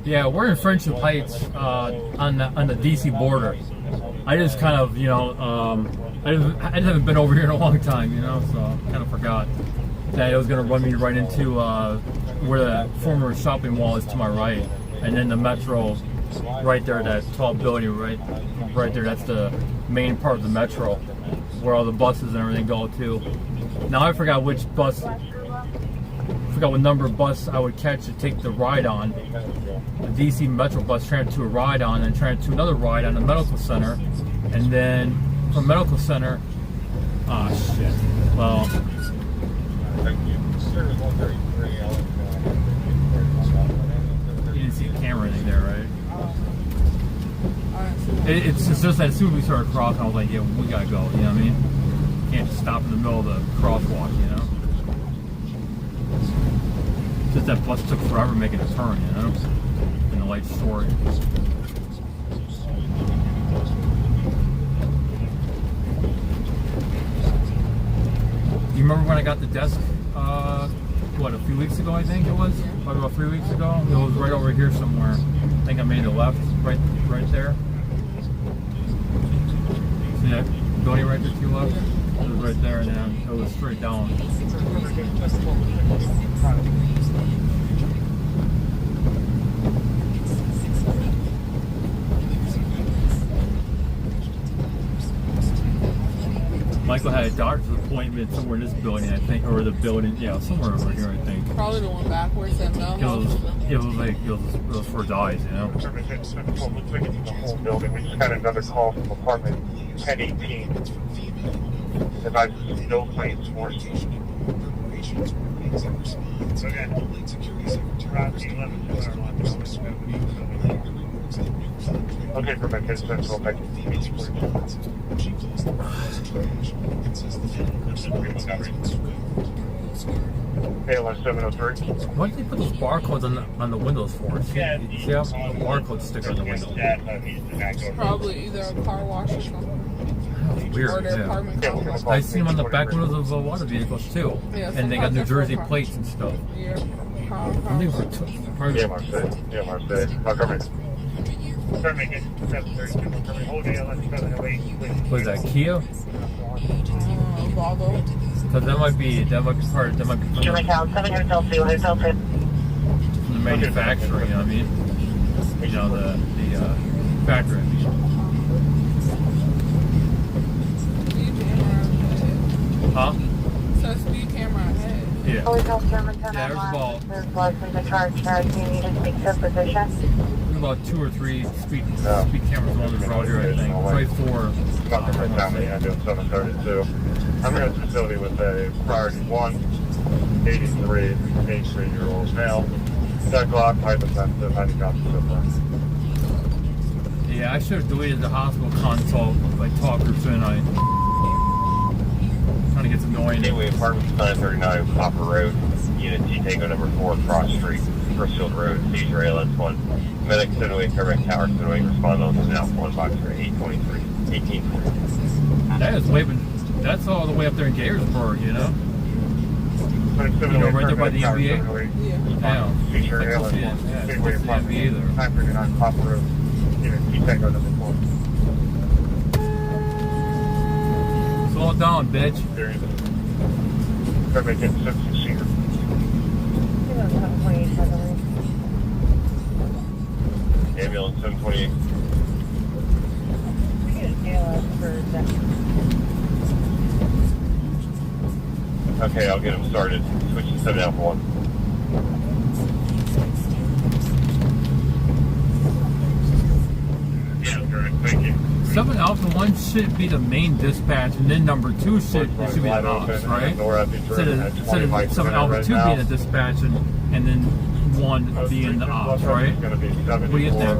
Yeah, we're in Friendship Heights on the DC border. I just kind of, I just haven't been over here in a long time, so I kind of forgot that it was going to run me right into where the former shopping mall is to my right, and then the metro right there, that tall building right there. That's the main part of the metro where all the buses and everything go to. Now I forgot what number of bus I would catch to take the ride on. The DC Metro bus transferred to a ride on, and transferred to another ride on the medical center, and then from medical center, shit. Well, you didn't see a camera in there, right? It's just that as soon as we started crossing, I was like, yeah, we gotta go. You know what I mean? Can't just stop in the middle of the crosswalk, Just that bus took forever making a turn, and the light's short. You remember when I got the desk, a few weeks ago, I think it was? Probably about 3 weeks ago? It was right over here somewhere. I think I made a left, right there. See that building right there to your left? It was right there, and then it was straight down. Michael had a doctor's appointment somewhere in this building, I think, or the building, somewhere over here, I think. Probably the one backwards and no. It was for his eyes, Looks like it's the whole building. We just got another call from apartment 1018. Advised no claims for Okay. Okay, for my kids, Central, back to ALS 703. Why did they put those barcodes on the windows for? See how the barcode sticker on the window? Probably either a car wash or something. Weird, Or their apartment complex. I see them on the back windows of water vehicles too, Yeah, and they got New sometimes Jersey they're for- plates and stuff. Yeah. I think for Yeah, Marseille. Montgomery. Was that Kia? Volvo. Because that might be part. That might be from Germantown, 7 Hotel 2, Hotel 2. the manufacturer. You know what I mean? The factory. Speed camera ahead. Huh? So speed camera ahead. Yeah. Hotel Germantown, Yeah, there's about- there's license to charge. Do you need to speak to position? About 2 or 3 speed cameras on the road here, I think. Probably 4. Nothing right down the end of 732. I'm in a facility with a priority 1, 83-year-old male. That Glock, hypertensive, 90 pounds so far. Yeah, I should have deleted the hospital consult by talker tonight. Trying to get some annoying. Gateway Apartments 939 Popper Road, Unit T Tango number 4, Cross Street, Brookfield Road, Seizure ALS1. Medic 708, Fairbank Tower 708, respond on now 1 box for 823, 1840. That's all the way up there in Gaithersburg, Right there by the NBA? Yeah. Yeah. Seizure I can see it. ALS1. Yeah, it's Gateway close to the NBA Apartments there. 939 Popper Road, Unit T Tango number 4. Slow it down, bitch. There is Fairbank 716. 728. Ambulance 728. Okay, I'll get him started. Switch to 7 Alpha 1. Yeah, correct. Thank you. 7 Alpha 1 should be the main dispatch, and then number 2 should be the ops, right? Instead of 7 Alpha 2 being a dispatch and then 1 being the ops, right? What do you think? Yeah,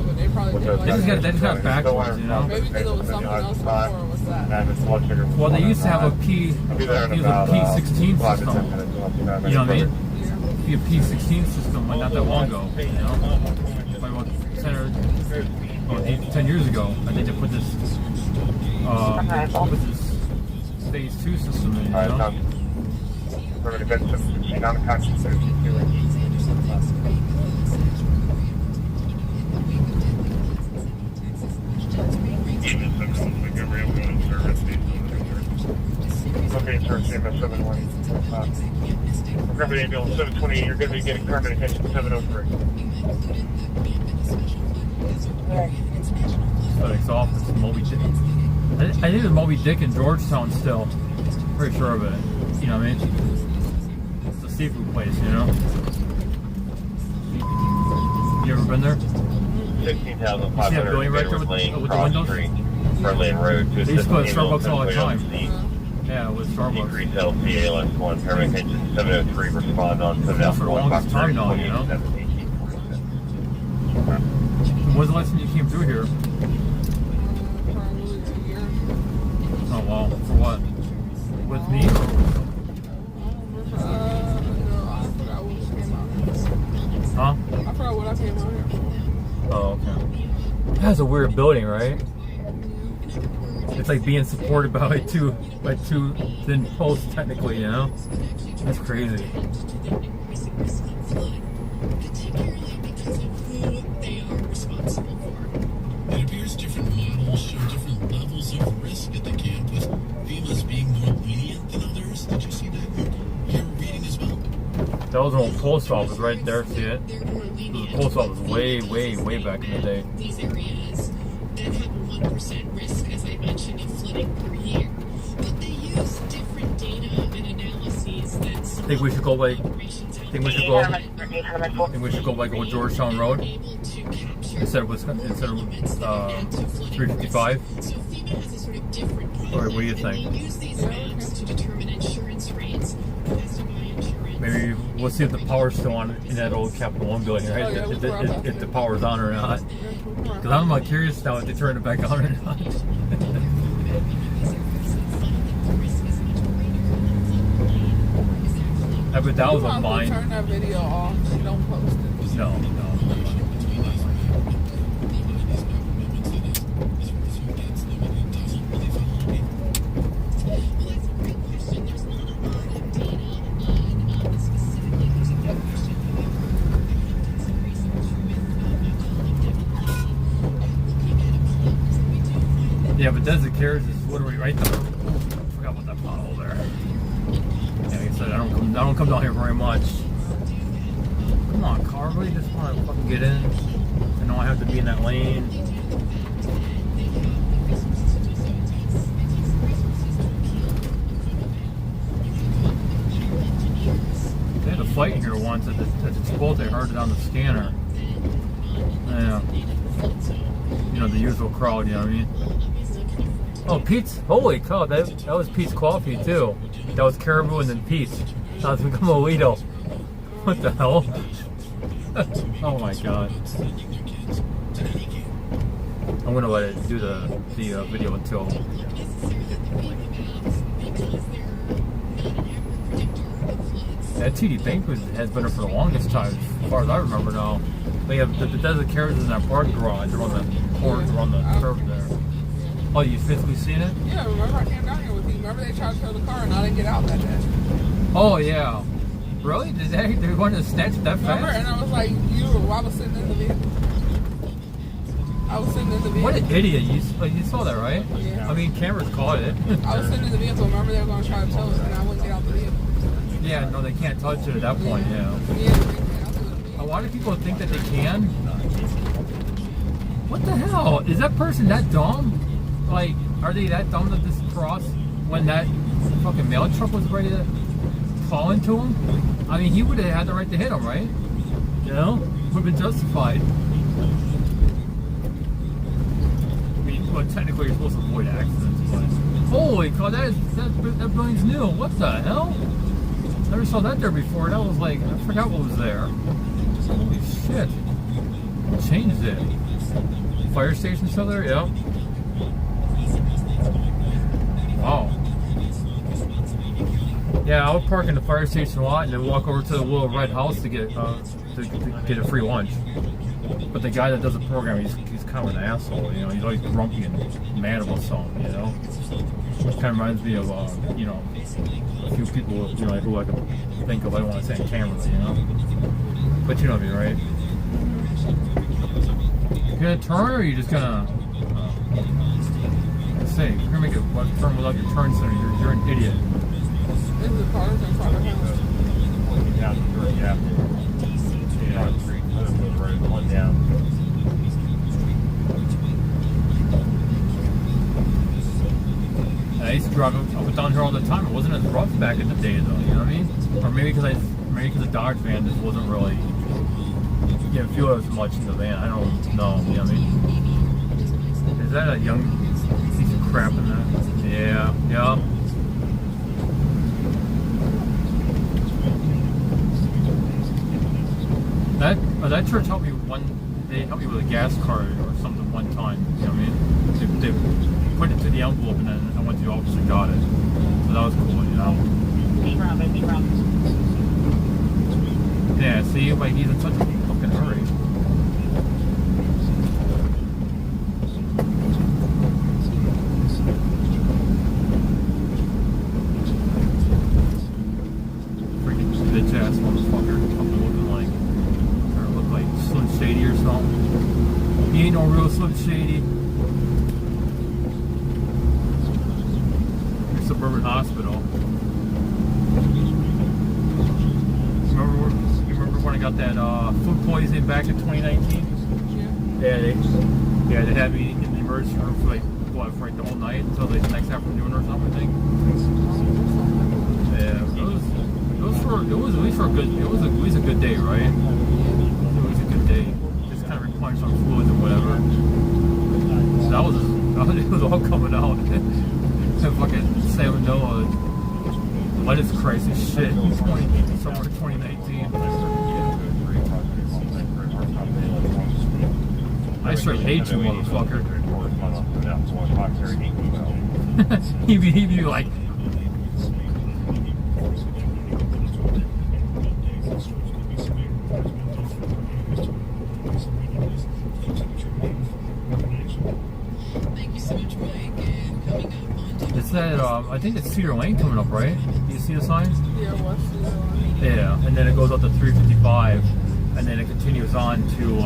but they probably did like They just got it backwards, Maybe because it was something else before. What's that? Well, they used to have a P16 system. You know what I mean? Be a P16 system not that long ago, Like about 10 years ago. I think they put this phase 2 system in, Alright, been 16 unconscious 32. 10-3, you're going to be getting permanent attention 703. FedEx office, Moby Dick. I think there's Moby Dick in Georgetown still. Pretty sure of it. You know what I mean? It's a seafood place, you know? You ever been there? 16,500 building right there Edward Lane, with the Cross windows? Street, Front Lane Road to They used to go to assist Starbucks all the ambulance time. employee on Yeah, with scene. Starbucks. Decrease LCA LS1, paramedic engine 703, respond on For the 701, longest time now, you know? 1847. When's the last time you came through here? Probably a year. Oh, wow. For what? With me? No, I forgot what came out here. Huh? I forgot what I came out here for. Oh, okay. That's a weird building, right? It's like being supported by two thin posts, technically, you know? That's crazy. It appears different models show different levels of risk at the camp, with FEMA's being more lenient than others. Did you see that in your reading as well? That was an old post office right there, see it? It was a post office way back in the day. These areas that have a 1% risk, as I mentioned, of flooding per year. But they use different data and analyses that Think we should go like operations have think we should go like on Georgetown Road able to capture. instead of 355? So FEMA has a sort of different Or what do you and think? they use these maps to determine insurance rates. Has to buy insurance. Maybe we'll see if the power's still on in that old Capital One building, right? Oh, yeah, we'll grab that. If the power's on or not. Because I'm like curious now if they turn it back on or not. I bet that was on mine. Turn that video off. Don't post it. No. Yeah, but Desert Carriage is literally right there. I forgot about that pothole there. Yeah, like I said, I don't come down here very much. Come on, car, really just want to fucking get in. I know I have to be in that lane. They had a fight here once at the Chipotle. They heard it on the scanner. Yeah. You know, the usual crowd, you know what I mean? Oh, Pete's, holy cow, that was Pete's Coffee too. That was Caribou and then Pete's. That was Mojito. What the hell? Oh my god. I'm gonna let it do the video until. That TD Bank has been there for the longest time, as far as I remember now. They have the Desert Carriage in that parking garage around the corner, around the curve there. Oh, you physically seen it? Yeah, remember I came down here with you. Remember they tried to tow the car and I didn't get out that day. Oh yeah. Really? Did they want to snatch it that Remember? fast? And I was like, I was sitting in the vehicle. I was sitting in the vehicle. What an idiot! You saw that, right? Yeah. I mean, cameras caught it. I was sitting in the vehicle. Remember they were going to try to tow it and I wouldn't get out the vehicle. Yeah, no, they can't touch it at that point. Yeah. Yeah, they get out the vehicle. Why do people think that they can? What the hell? Is that person that dumb? Like, are they that dumb to just cross when that fucking mail truck was ready to fall into him? I mean, he would have had the right to hit him, right? You know? Would have been justified. I mean, well, technically you're supposed to avoid accidents, but... Holy cow, that building's new. What the hell? Never saw that there before. That was like, I forgot what was there. Holy shit. Changed it. Fire station still there? Yeah. Wow. Yeah, I would park in the fire station lot and then walk over to the little red house to get a free lunch. But the guy that does the program, he's kind of an asshole. You know, he's always grumpy and mad about something. You know, it kind of reminds me of you know, a few people who I can think of. I don't want to say on camera, you know. But you know me, right? You gonna turn, or are you just gonna? Say, if you're gonna make a left turn without your turn center, you're an idiot. This is the cars in front of him. Yeah, down Georgia Avenue. Cross Street, Huddersfield Road, one down. I used to drive up down here all the time. It wasn't as rough back in the day, though. You know what I mean? Or maybe because the Dodge van just wasn't really, you didn't feel it as much in the van. I don't know. You know what I mean? Is that a young piece of crap in there? Yeah. Yeah. That church helped me they helped me with a gas card or something one time. You know what I mean? They put it to the envelope and then I went to the office and got it. So that was cool, you know. Yeah, see, like he's in such a fucking hurry. Freaking bitch ass motherfucker. Fucking looking like, or look like Slim Shady or something. He ain't no real Slim Shady. Your suburban hospital. Remember when I got that food poisoning back in 2019? Yeah. Yeah, they had me in the emergency room for for the whole night until the next afternoon or something. Yeah, it was at least for a good. It was at least a good day, right? It was a good day. Just kind of replenished some fluids or whatever. That was it was all coming out. That fucking salmonella, lettuce crisis shit. Somewhere in 2019. I straight hate you, motherfucker. he'd be like. It's that, I think it's Cedar Lane coming up, right? You see the sign? Yeah, what's Yeah, and then it goes up to 355, and then it continues on to,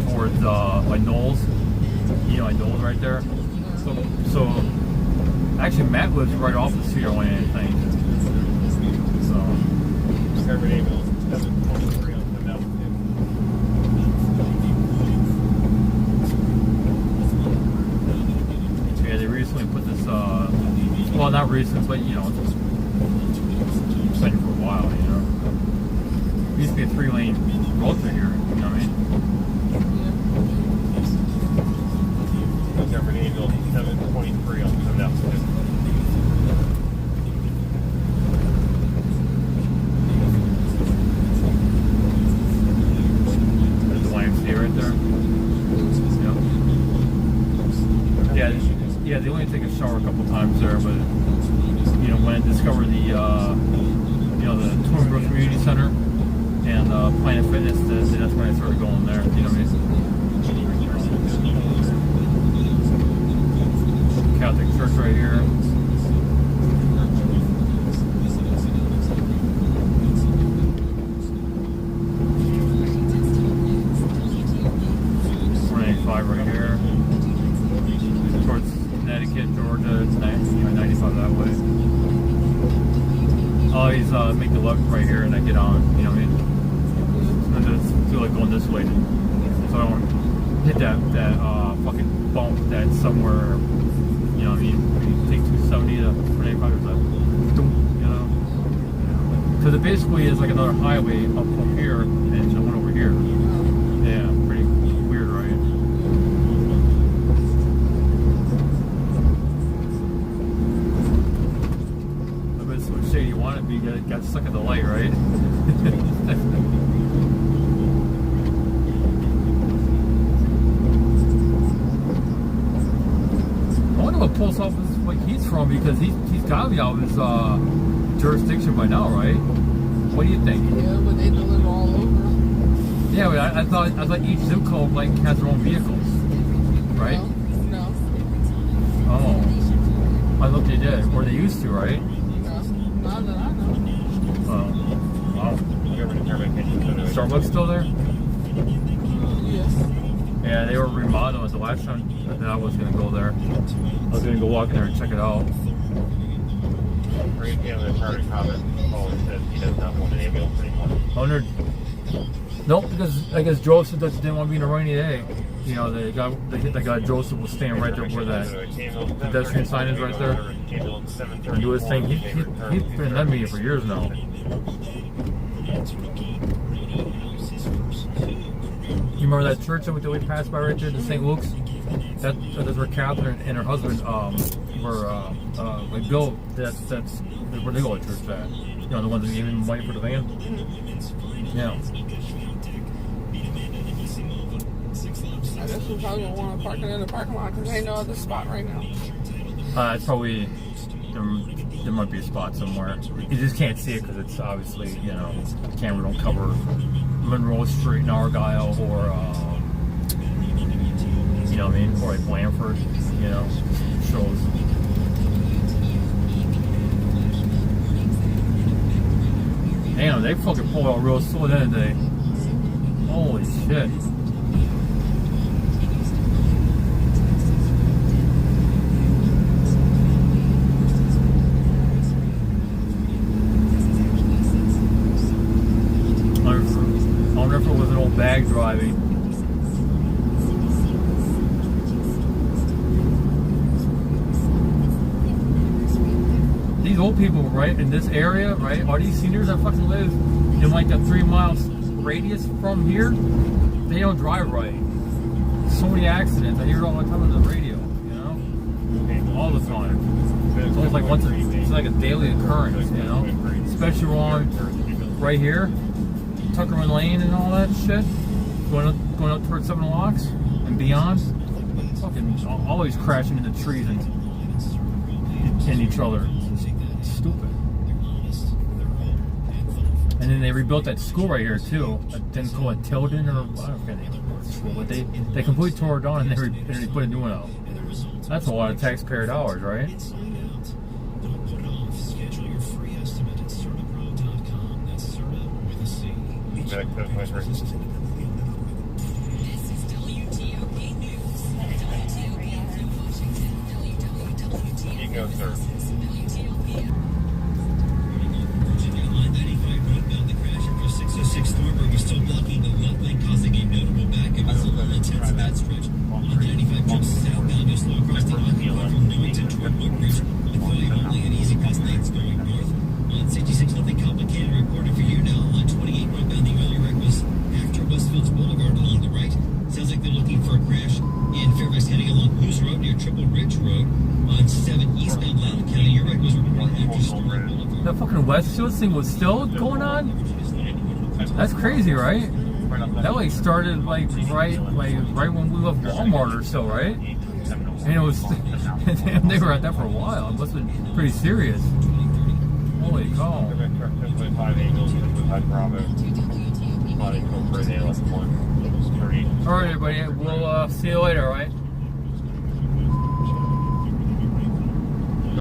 towards, like Knowles. You know, like Knowles right there. So actually Matt lives right off the Cedar Lane, I think. So. Yeah, they recently put this, well, not recent, but, you know, it's been here for a while, you know. It used to be a 3-lane road through here, you know what I mean? Government Angel 723 on 7 There's the YMCA right there. Yep. Yeah, they only take a shower a couple times there, but, you know, when I discovered the, you know, the Twin Brook Community Center and Planet Fitness, that's when I started going there, you know what I mean? Catholic Church right here. Right here, towards Connecticut, Georgia, it's 95 that way. I always make the left right here and I get on, you know what I mean? I just feel like going this way, so I don't hit that fucking bump that's somewhere, you know what I mean? You take 270 to 95 or something, you know? Because it basically is like another highway up from here and the one over here. Yeah, pretty weird, right? Shady you want to be, got stuck at the light, right? I wonder what post office like he's from, because he's got to be out of his jurisdiction by now, right? What do you think? Yeah, but they deliver all over. Yeah, but I thought each zip code like has their own vehicles, right? No. Oh, I thought they did, or they used to, right? Not that I know. Oh, wow. Starbucks still there? Yes. Yeah, they were remodeling. The last time that I was going to go there, I was going to go walk in there and check it out. Any other further comments? Paul says he does not want an ambulance anymore. 100. Nope, because I guess Joseph didn't want to be in a rainy day. You know, the guy Joseph was staying right there where that pedestrian sign is right there. And do his thing. He's been in that meeting for years now. You remember that church that we passed by right there, the St. Luke's? That's where Catherine and her husband were like built. That's where they go to church at. You know, the ones that gave him money for the van. Yeah. I guess we probably don't want to park it in the parking lot because there ain't no other spot right now. It's probably there might be a spot somewhere. You just can't see it because it's obviously, you know, the camera don't cover Monroe Street in Argyle or you know what I mean, or like Blandford, you know, shows. Damn, they fucking pulled out real slow that day. Holy shit. I wonder if it was an old bag driving. These old people, right, in this area, right, are these seniors that fucking live in like a 3 mile radius from here? They don't drive right. So many accidents. I hear it all the time on the radio, you know? All the time. It's almost like it's like a daily occurrence, you know? Especially along right here, Tuckerman Lane and all that shit. Going up towards 7 Locks and beyond. Fucking always crashing into trees and each other. It's stupid. And then they rebuilt that school right here too. I didn't call it Tilden or I don't know what school, but they completely tore it down and they put a new one out. That's a lot of taxpayer dollars, right? You go, sir. Virginia Line 95 northbound, the crash after 606 Thornburg was still blocking the left lane, causing a notable backup. It's a little intense in that stretch. On 95 trips southbound, you'll slow across the I-5 from Newington toward Woodbridge, with volume only and easy pass lanes going north. On 66, nothing complicated reported for you now. On 28 northbound, the oil wreck was after Westfields Boulevard along the right. Sounds like they're looking for a crash in Fairfax heading along Hoos Road near Triple Ridge Road. On 7 eastbound Loudoun County, your wreck was reported after Storm Boulevard. That fucking Westfields thing was still going on? That's crazy, right? That like started like right when we left Walmart or so, right? And it was they were at that for a while. It must have been pretty serious. Holy cow. Alright everybody, we'll see you later, alright?